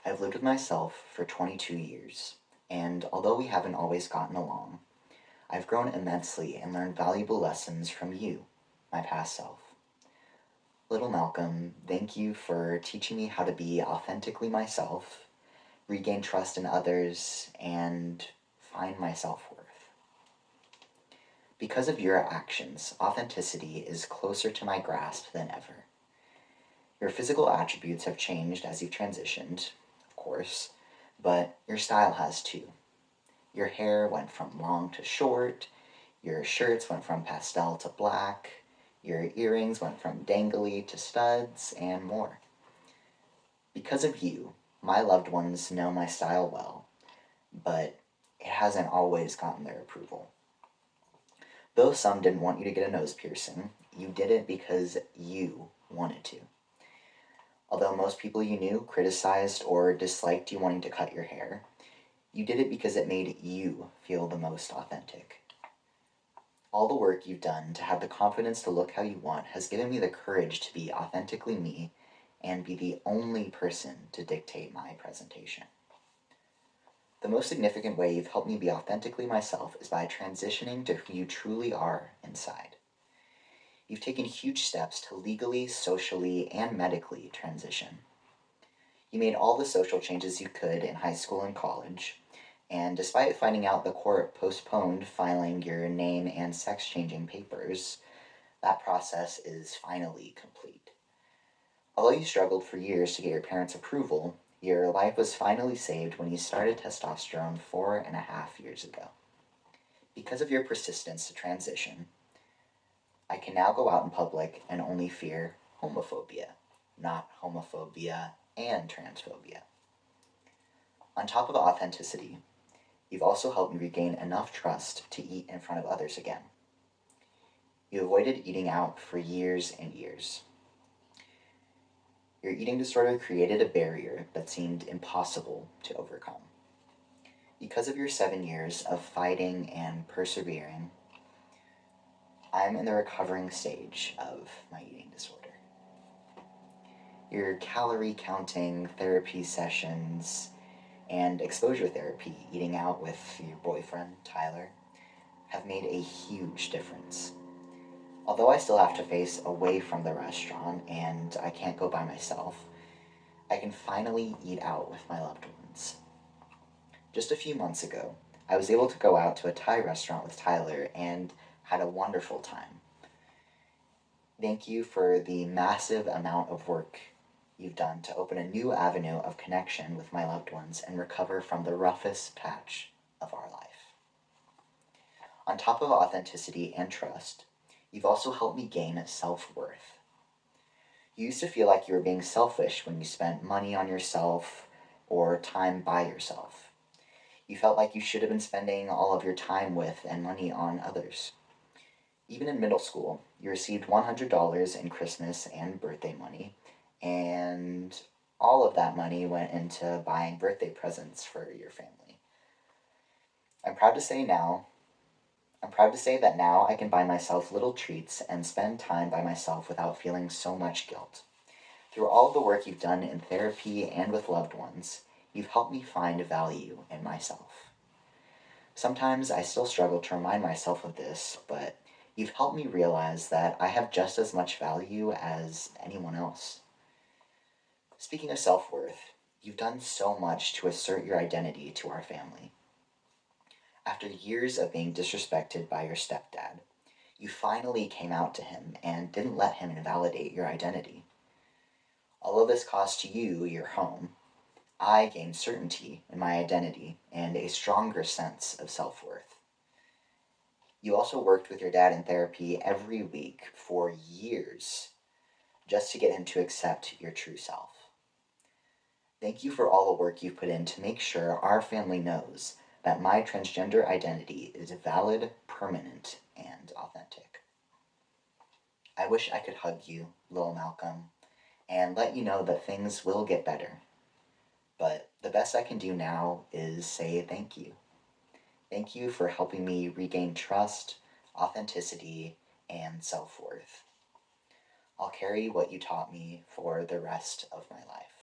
I've lived with myself for 22 years, and although we haven't always gotten along, I've grown immensely and learned valuable lessons from you, my past self. Little Malcolm, thank you for teaching me how to be authentically myself, regain trust in others, and find my self worth. Because of your actions, authenticity is closer to my grasp than ever. Your physical attributes have changed as you've transitioned, of course, but your style has too. Your hair went from long to short, your shirts went from pastel to black, your earrings went from dangly to studs, and more. Because of you, my loved ones know my style well, but it hasn't always gotten their approval. Though some didn't want you to get a nose piercing, you did it because you wanted to. Although most people you knew criticized or disliked you wanting to cut your hair, you did it because it made you feel the most authentic. All the work you've done to have the confidence to look how you want has given me the courage to be authentically me and be the only person to dictate my presentation. The most significant way you've helped me be authentically myself is by transitioning to who you truly are inside. You've taken huge steps to legally, socially, and medically transition. You made all the social changes you could in high school and college, and despite finding out the court postponed filing your name and sex changing papers, that process is finally complete. Although you struggled for years to get your parents' approval, your life was finally saved when you started testosterone 4.5 years ago. Because of your persistence to transition, I can now go out in public and only fear homophobia, not homophobia and transphobia. On top of authenticity, you've also helped me regain enough trust to eat in front of others again. You avoided eating out for years and years. Your eating disorder created a barrier that seemed impossible to overcome. Because of your 7 years of fighting and persevering, I'm in the recovering stage of my eating disorder. Your calorie counting therapy sessions and exposure therapy, eating out with your boyfriend, Tyler, have made a huge difference. Although I still have to face away from the restaurant and I can't go by myself, I can finally eat out with my loved ones. Just a few months ago, I was able to go out to a Thai restaurant with Tyler and had a wonderful time. Thank you for the massive amount of work you've done to open a new avenue of connection with my loved ones and recover from the roughest patch of our life. On top of authenticity and trust, you've also helped me gain self-worth. You used to feel like you were being selfish when you spent money on yourself or time by yourself. You felt like you should have been spending all of your time with and money on others. Even in middle school, you received $100 in Christmas and birthday money, and all of that money went into buying birthday presents for your family. I'm proud to say that now I can buy myself little treats and spend time by myself without feeling so much guilt. Through all of the work you've done in therapy and with loved ones, you've helped me find value in myself. Sometimes I still struggle to remind myself of this, but you've helped me realize that I have just as much value as anyone else. Speaking of self-worth, you've done so much to assert your identity to our family. After years of being disrespected by your stepdad, you finally came out to him and didn't let him invalidate your identity. Although this cost you your home, I gained certainty in my identity and a stronger sense of self-worth. You also worked with your dad in therapy every week for years just to get him to accept your true self. Thank you for all the work you've put in to make sure our family knows that my transgender identity is valid, permanent, and authentic. I wish I could hug you, little Malcolm, and let you know that things will get better. But the best I can do now is say thank you. Thank you for helping me regain trust, authenticity, and self-worth. I'll carry what you taught me for the rest of my life.